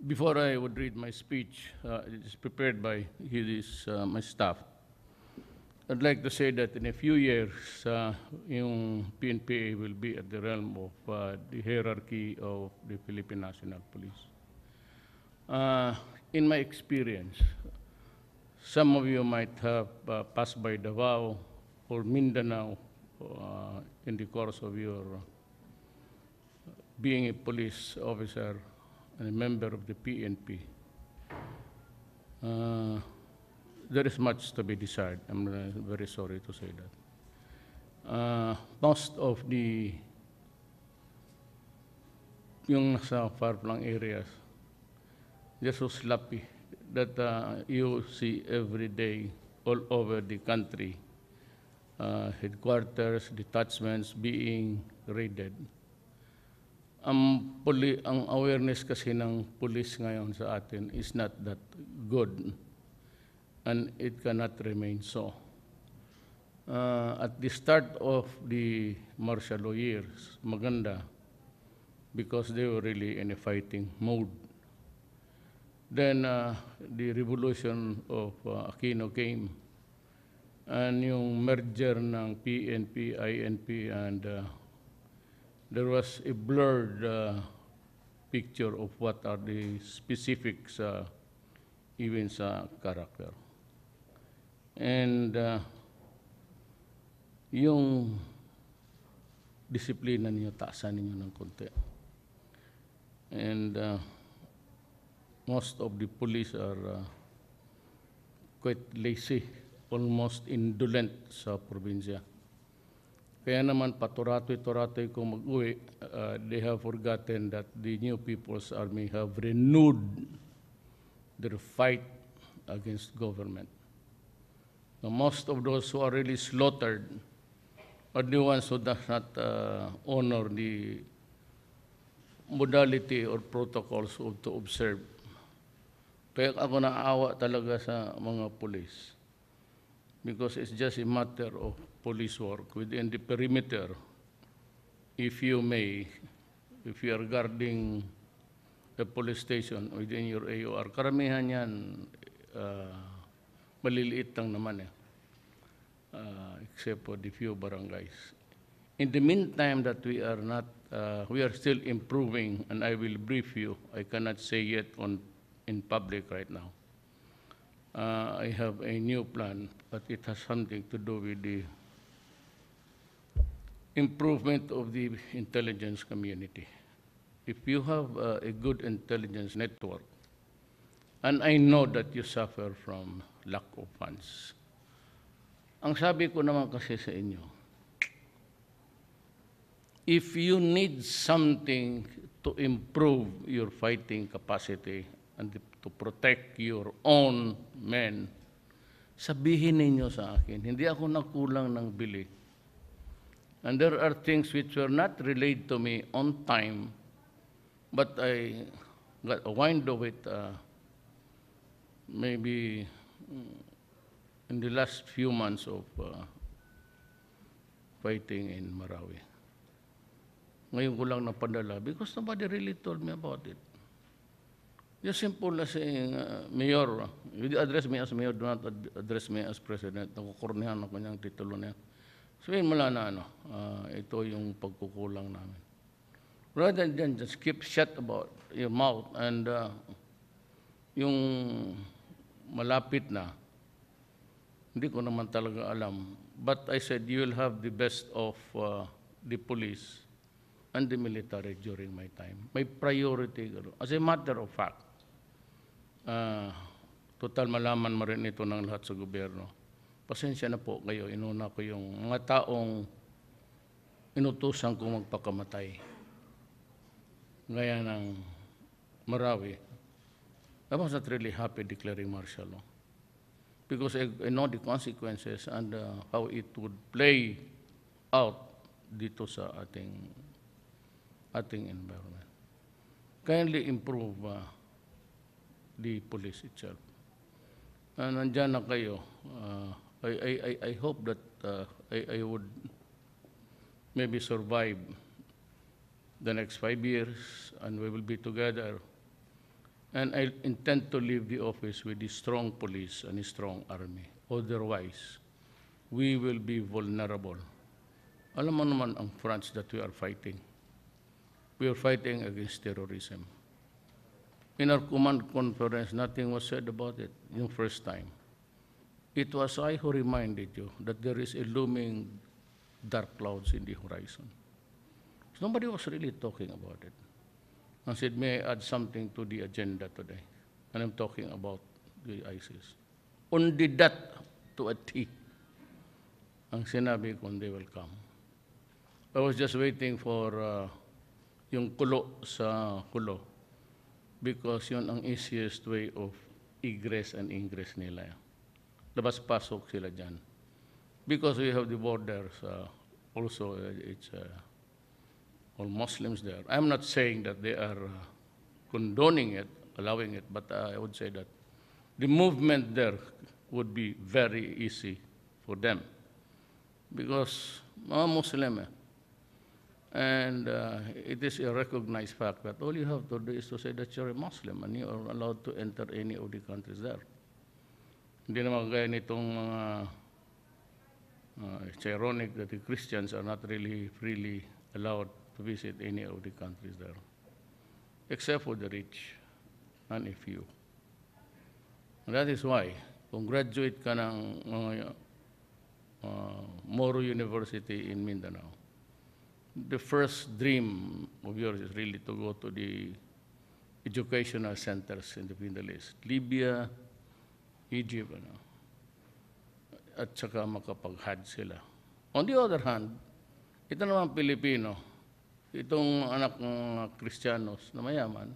Before I would read my speech, it is prepared by my staff. I'd like to say that in a few years, yung PNPA will be at the realm of the hierarchy of the Philippine National Police. In my experience, some of you might have passed by Davao or Mindanao in the course of your being a police officer and a member of the PNP. There is much to be desired. I'm very sorry to say that. Most of yung nasa far-flung areas, they're so sloppy that you see every day all over the country, headquarters, detachments being raided. Ang awareness kasi ng police ngayon sa atin is not that good, and it cannot remain so. At the start of the martial law years, maganda, because they were really in a fighting mode. Then the revolution of Aquino came, and yung merger ng PNP, INP, and there was a blurred picture of what are the specifics even sa character. And yung disiplina ninyo, taasan ninyo ng konti. And most of the police are quite lazy, almost indolent sa probinsya. Kaya naman paturatoy-turatoy kung mag-uwi, they have forgotten that the New People's Army have renewed their fight against government. Now, most of those who are really slaughtered are the ones who does not honor the modality or protocols to observe. Kaya ako naawa talaga sa mga police, because it's just a matter of police work within the perimeter. If you are guarding the police station within your AOR, karamihan yan maliliit lang naman except for the few barangays. In the meantime that we are still improving, and I will brief you. I cannot say yet in public right now. I have a new plan, but it has something to do with the improvement of the intelligence community. If you have a good intelligence network, and I know that you suffer from lack of funds, ang sabi ko naman kasi sa inyo, if you need something to improve your fighting capacity and to protect your own men, sabihin ninyo sa akin. Hindi ako nakulang ng bili. And there are things which were not relayed to me on time, but I got a wind of it maybe in the last few months of fighting in Marawi. Ngayon ko lang napadala because nobody really told me about it. Just simple as saying, Mayor, you address me as Mayor, do not address me as President. Nakukurnihan ako niyang titulo niya. Sabihin mo lang na ito yung pagkukulang namin. Rather than just keep shut about your mouth and yung malapit na, hindi ko naman talaga alam. But I said, you will have the best of the police and the military during my time. May priority. As a matter of fact, total malaman mo rin ito ng lahat sa gobyerno. Pasensya na po kayo, inuna ko yung mga taong inutusan kong magpakamatay. Gaya ng Marawi. I was not really happy declaring martial law, because I know the consequences and how it would play out dito sa ating environment. Kindly improve the police itself. Nandyan na kayo. I hope that I would maybe survive the next 5 years and we will be together And I intend to leave the office with a strong police and a strong army. Otherwise, we will be vulnerable. Alam mo naman ang fronts that we are fighting. We are fighting against terrorism. In our command conference, nothing was said about it yung first time. It was I who reminded you that there is a looming dark clouds in the horizon. So nobody was really talking about it. I said, may I add something to the agenda today? And I'm talking about the ISIS. Only that to a T. Ang sinabi ko, they will come. I was just waiting for yung kulo sa kulo because yun ang easiest way of egress and ingress nila. Labas-pasok sila dyan. Because we have the borders, also it's all Muslims there. I'm not saying that they are condoning it, allowing it, but I would say that the movement there would be very easy for them because mga Muslim and it is a recognized fact that all you have to do is to say that you're a Muslim and you are allowed to enter any of the countries there. Hindi naman kagaya nitong mga it's ironic that the Christians are not really freely allowed to visit any of the countries there, except for the rich and a few. And that is why, kung graduate ka ng Moro University in Mindanao, the first dream of yours is really to go to the educational centers in the Middle East, Libya, Egypt, at saka makapag-Hajj sila. On the other hand, ito naman Pilipino, itong anak ng Kristiyanos na mayaman,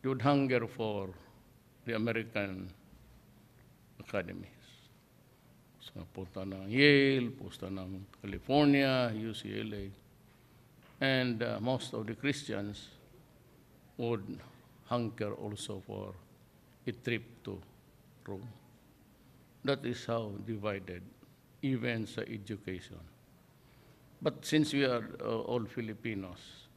they would hunger for the American academies. So, punta ng Yale, punta ng California, UCLA, and most of the Christians would hunger also for a trip to Rome. That is how divided, even sa education. But since we are all Filipinos,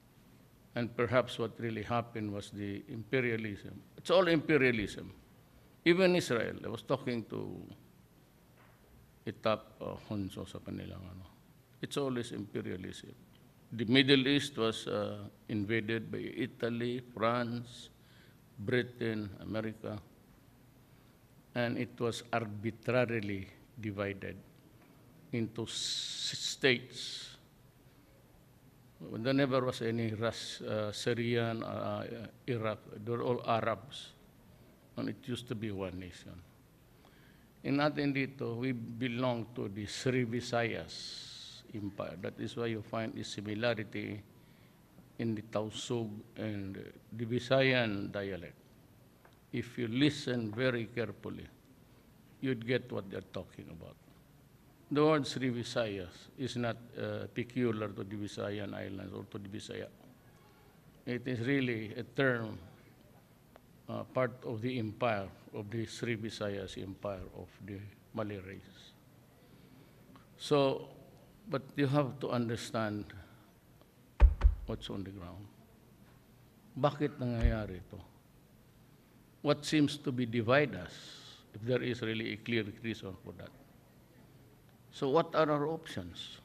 and perhaps what really happened was the imperialism. It's all imperialism. Even Israel, I was talking to a top honso sa kanilang it's always imperialism. The Middle East was invaded by Italy, France, Britain, America, and it was arbitrarily divided into states. There never was any Syrian, Iraq. They're all Arabs, and it used to be one nation. In natin dito, we belong to the Sri Visayas Empire. That is why you find a similarity in the Tausug and the Visayan dialect. If you listen very carefully, you'd get what they're talking about. The word Sri Visayas is not peculiar to the Visayan Islands or to the Visaya. It is really a term, part of the empire, of the Sri Visayas Empire of the Malay race. So, but you have to understand what's on the ground. Bakit nangyayari ito? What seems to be divide us, if there is really a clear reason for that? So what are our options?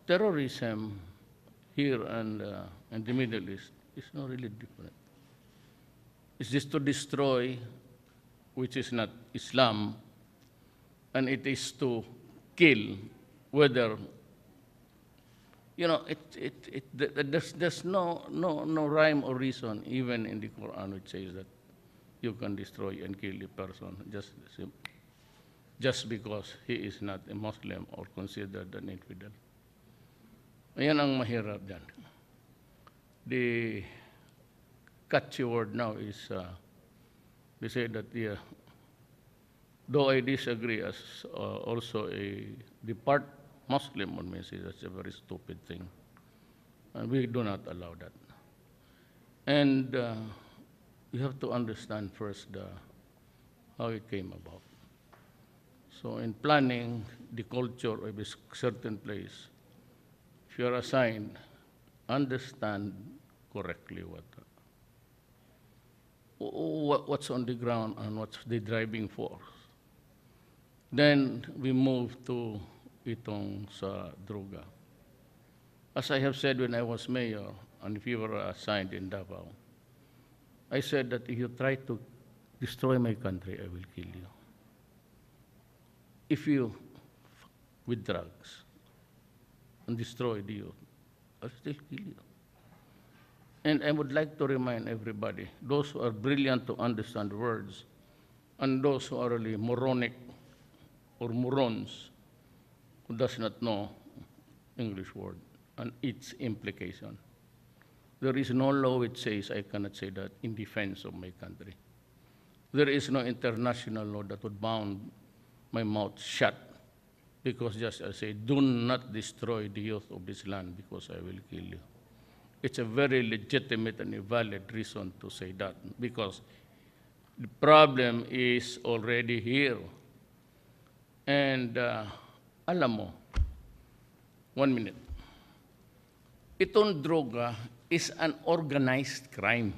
Terrorism here and in the Middle East is not really different. It's just to destroy, which is not Islam, and it is to kill, whether, there's no rhyme or reason, even in the Quran, which says that you can destroy and kill a person just because he is not a Muslim or considered an infidel. Ayan ang mahirap dyan. The catchy word now is, they say that, though I disagree as also the part Muslim on me says that's a very stupid thing. And we do not allow that. And you have to understand first how it came about. So in planning the culture of a certain place, if you're assigned, understand correctly what what's on the ground and what's the driving force. Then we move to itong sa droga. As I have said when I was mayor, and if you were assigned in Davao, I said that if you try to destroy my country, I will kill you. If you, with drugs, and destroy the youth, I'll still kill you. And I would like to remind everybody, those who are brilliant to understand words, and those who are really moronic or morons, who does not know English word and its implication. There is no law which says I cannot say that in defense of my country. There is no international law that would bound my mouth shut because just I say, do not destroy the youth of this land because I will kill you. It's a very legitimate and a valid reason to say that because the problem is already here. And alam mo, 1 minute, itong droga is an organized crime.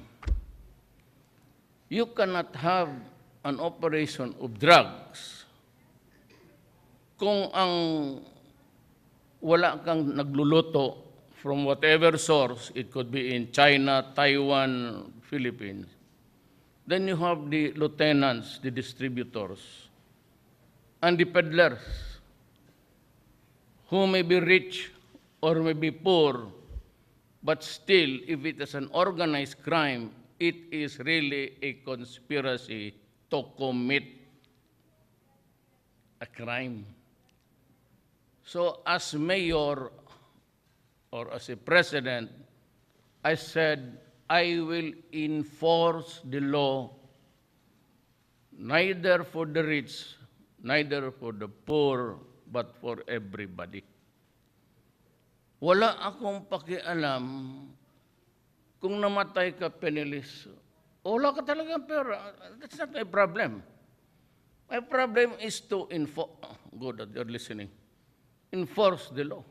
You cannot have an operation of drugs kung ang wala kang nagluluto from whatever source, it could be in China, Taiwan, Philippines. Then you have the lieutenants, the distributors, and the peddlers, who may be rich or may be poor, but still, if it is an organized crime, it is really a conspiracy to commit a crime. So as mayor or as a president, I said, I will enforce the law neither for the rich, neither for the poor, but for everybody. Wala akong pakialam kung namatay ka penilis. Wala ka talagang pera. That's not my problem. My problem is to good that you're listening, enforce the law.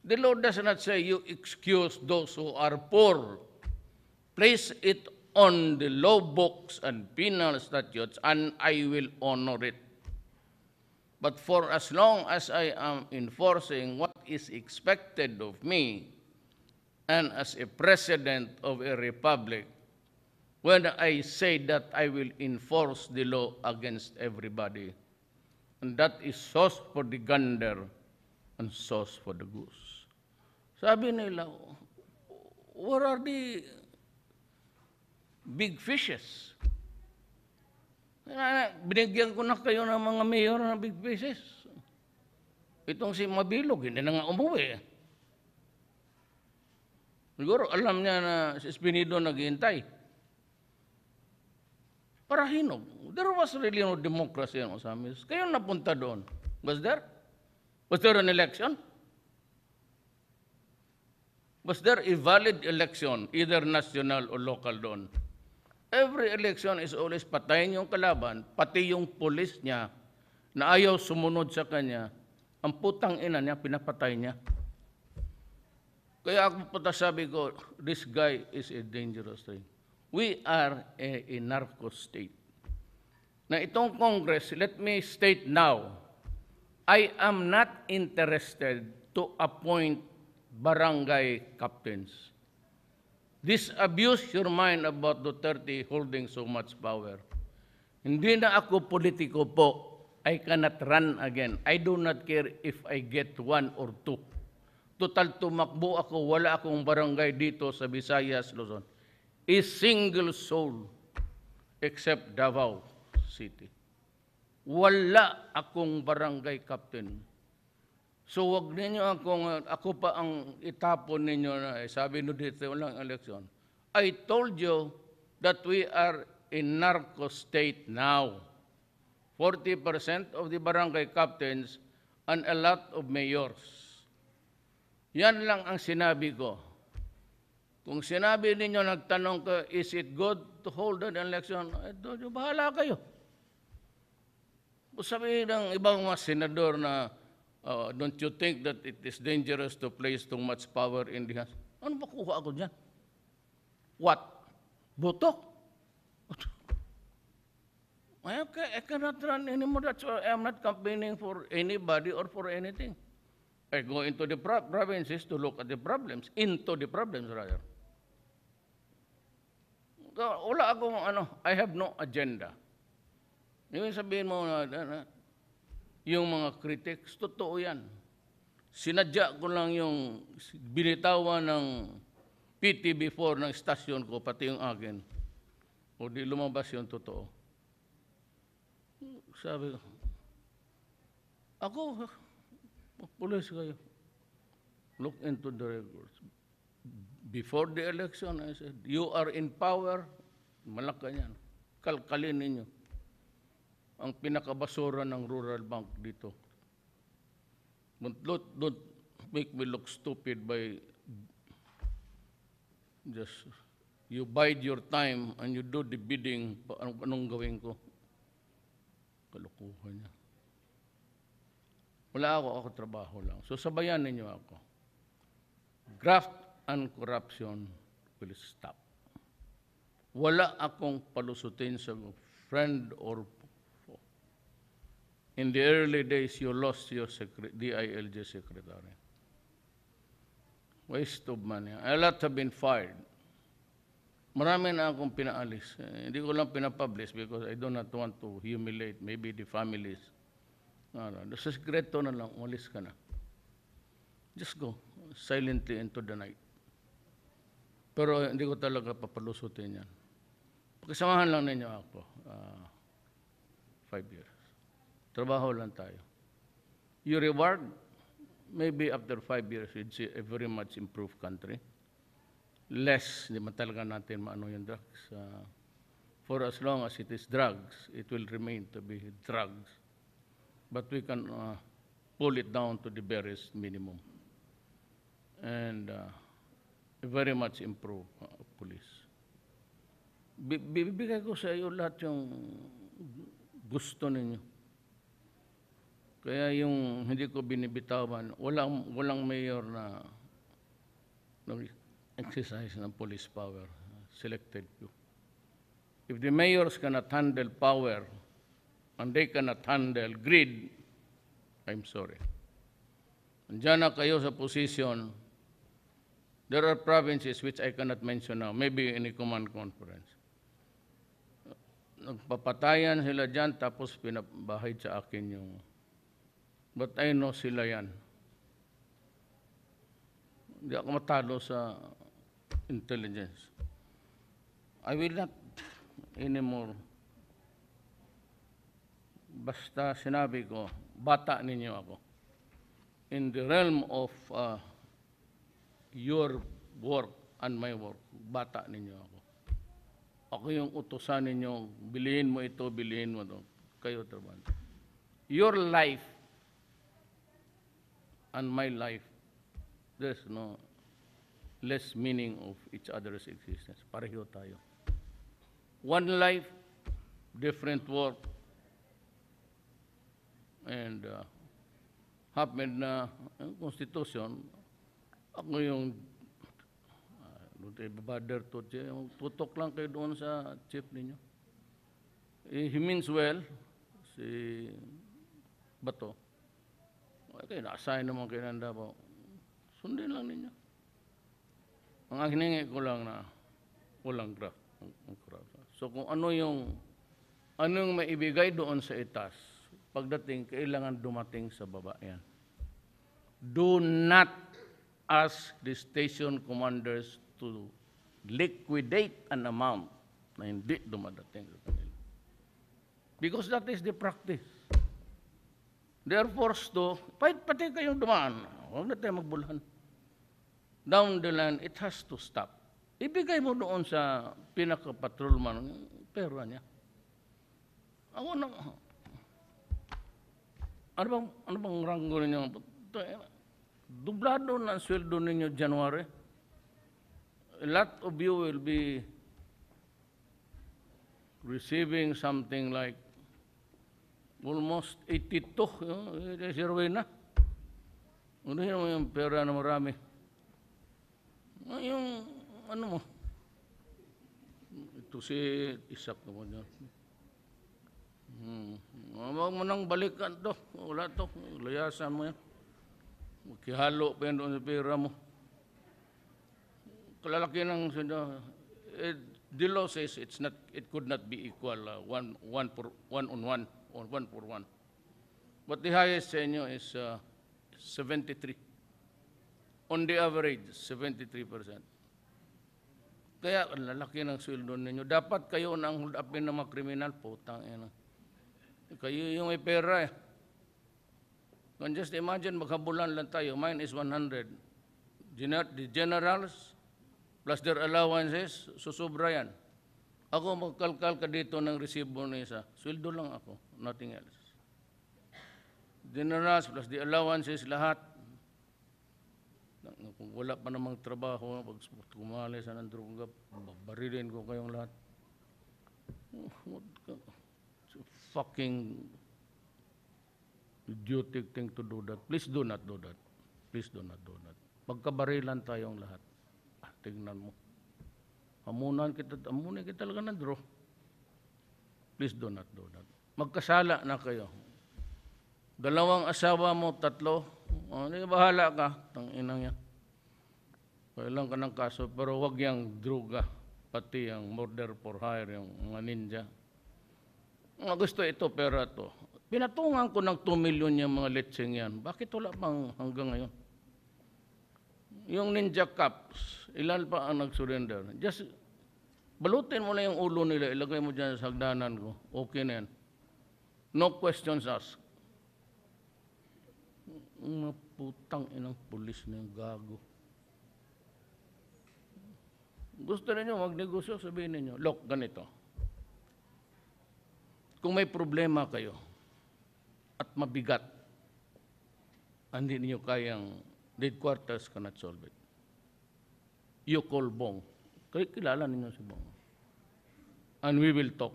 The law does not say you excuse those who are poor. Place it on the law books and penal statutes, and I will honor it. But for as long as I am enforcing what is expected of me, and as a president of a republic, when I say that I will enforce the law against everybody, and that is sauce for the gander and sauce for the goose. Sabi nila, where are the big fishes? Binigyan ko na kayo ng mga mayor na big fishes. Itong si Mabilog, hindi na nga umuwi. Siguro alam niya na si Espinido naghihintay. Para hinog. There was really no democracy in Osamis. Kayo napunta doon. Was there? Was there an election? Was there a valid election, either national or local doon? Every election is always patayin yung kalaban, pati yung pulis niya na ayaw sumunod sa kanya, ang putang ina niya, pinapatay niya. Kaya ako sabi ko, this guy is a dangerous thing. We are a narco state. Na itong Congress, let me state now, I am not interested to appoint barangay captains. Disabuse your mind about Duterte holding so much power. Hindi na ako politiko po. I cannot run again. I do not care if I get 1 or 2. Total tumakbo ako, wala akong barangay dito sa Visayas, Luzon. A single soul except Davao City. Wala akong barangay captain. So wag ninyo ako pa ang itapon ninyo na sabi no dito walang eleksyon. I told you that we are in narco state now. 40% of the barangay captains and a lot of mayors. Yan lang ang sinabi ko. Kung sinabi ninyo, nagtanong ko, is it good to hold an election? I told you, bahala kayo. Sabi ng ibang mga senador na, don't you think that it is dangerous to place too much power in the hands? Ano ba kuha ako dyan? What? Boto? I cannot run anymore. That's why I'm not campaigning for anybody or for anything. I go into the provinces to look at the problems, into the problems rather. Wala akong I have no agenda. Yung sabihin mo yung mga critics, totoo yan. Sinadya ko lang yung binitawan ng PTB4 ng stasyon ko, pati yung akin. O di lumabas yung totoo. Sabi ko, ako, pulis kayo. Look into the records. Before the election, I said, you are in power, Malacañan. Kalkalin ninyo ang pinakabasura ng rural bank dito. Don't make me look stupid by just, you bide your time and you do the bidding, anong gawin ko. Kalukuhan niya. Wala ako trabaho lang. So sabayan ninyo ako. Graft and corruption will stop. Wala akong palusutin sa friend or foe. In the early days, you lost your DILG secretary. Waste of money. A lot have been fired. Marami na akong pinaalis. Hindi ko lang pinapublish because I do not want to humiliate maybe the families. Sa sekreto na lang, umalis ka na. Just go silently into the night. Pero hindi ko talaga papalusutin yan. Pagkasamahan lang ninyo ako, 5 years. Trabaho lang tayo. You reward, maybe after 5 years, you'd see a very much improved country. Less, hindi man talaga natin maano yung drugs. For as long as it is drugs, it will remain to be drugs. But we can pull it down to the barest minimum. And very much improve police. Bibigay ko sa iyo lahat yung gusto ninyo. Kaya yung hindi ko binibitawan, walang mayor na exercise ng police power, selected few. If the mayors cannot handle power and they cannot handle greed, I'm sorry. Andiyan na kayo sa position. There are provinces which I cannot mention now, maybe in a command conference. Nagpapatayan sila dyan, tapos pinabahid sa akin yung... But I know sila yan. Hindi ako matalo sa intelligence. I will not anymore. Basta sinabi ko, bata ninyo ako. In the realm of your work and my work, bata ninyo ako. Ako yung utusan ninyo, bilihin mo ito, bilihin mo ito. Kayo trabaho. Your life and my life, there's no less meaning of each other's existence. Pareho tayo. One life, different work, and happened na ang Constitution, ako yung Bader to yung tutok lang kayo doon sa chief ninyo. He means well, si Bato. Okay, na-assign naman kayo ng Davao. Sundin lang ninyo. Ang hiningi ko lang na walang graft. So kung anong maibigay doon sa itas, pagdating, kailangan dumating sa baba yan. Do not ask the station commanders to liquidate an amount na hindi dumadating sa kanila. Because that is the practice. They are forced to, pati kayong dumaan, huwag na tayo magbulhan. Down the line, it has to stop. Ibigay mo doon sa pinaka-patrolman yung pera niya. Ako na, ano bang ranggo ninyo? Dublado na ang sweldo ninyo January. A lot of you will be receiving something like almost 82, zero na. Ano yung pera na marami? Yung, ano mo? Ito si Isak naman yan. Huwag mo nang balikan to. Wala to. Layasan mo yan. Magkihalo pa yan doon sa pera mo. Kalalaki ng the law says it could not be equal one on one or one for one. But the highest sa inyo is 73. On the average, 73%. Kaya ang lalaki ng sweldo ninyo. Dapat kayo na ang hold upin ng mga kriminal, putang ina. Kayo yung may pera eh. Can just imagine, maghabulan lang tayo. Mine is 100. The generals, plus their allowances, susubra yan. Ako magkalkal ka dito ng resibo na isa. Sweldo lang ako, nothing else. Generals plus the allowances, lahat. Kung wala pa namang trabaho, pag kumali sa ng droga, babarilin ko kayong lahat. It's a fucking idiotic thing to do that. Please do not do that. Please do not do that. Pagkabarilan tayong lahat. Tingnan mo. Amunan kita talaga ng draw. Please do not do that. Magkasala na kayo. 2 asawa mo, 3. Hindi bahala ka. Tanginang yan. Kailan ka ng kaso, pero wag yung droga. Pati yung murder for hire, yung mga ninja. Gusto ito, pera to. Pinatungan ko ng 2 million yung mga letseng yan. Bakit wala pang hanggang ngayon? Yung ninja cops, ilan pa ang nag-surrender? Just balutin mo na yung ulo nila, ilagay mo dyan sa hagdanan ko. Okay na yan. No questions asked. Mga putang inang pulis na yung gago. Gusto ninyo magnegosyo, sabihin ninyo, look, ganito. Kung may problema kayo at mabigat, hindi ninyo kayang headquarters cannot solve it. You call Bong. Kilala ninyo si Bong. And we will talk.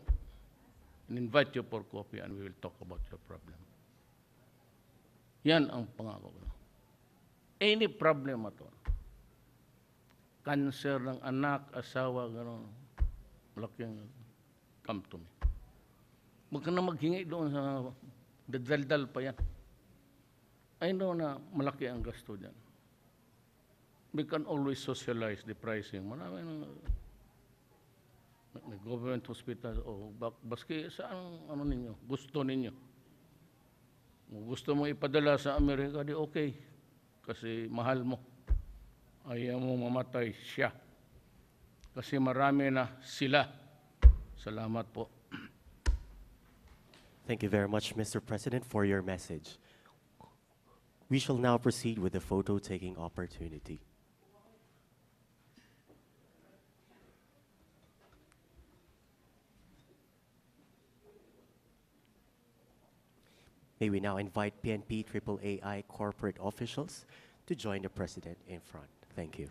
And invite you for coffee and we will talk about your problem. Yan ang pangako ko. Any problem at all. Cancer ng anak, asawa, gano'n. Malaking come to me. Huwag ka na maghingi doon sa dadaldal pa yan. I know na malaki ang gasto dyan. We can always socialize the pricing. Marami may government hospital o baski saan ano ninyo, gusto ninyo. Kung gusto mo ipadala sa Amerika, di okay. Kasi mahal mo. Ayaw mo mamatay siya. Kasi marami na sila. Salamat po. Thank you very much, Mr. President, for your message. We shall now proceed with the photo-taking opportunity. May we now invite PNP AAAI corporate officials to join the President in front. Thank you.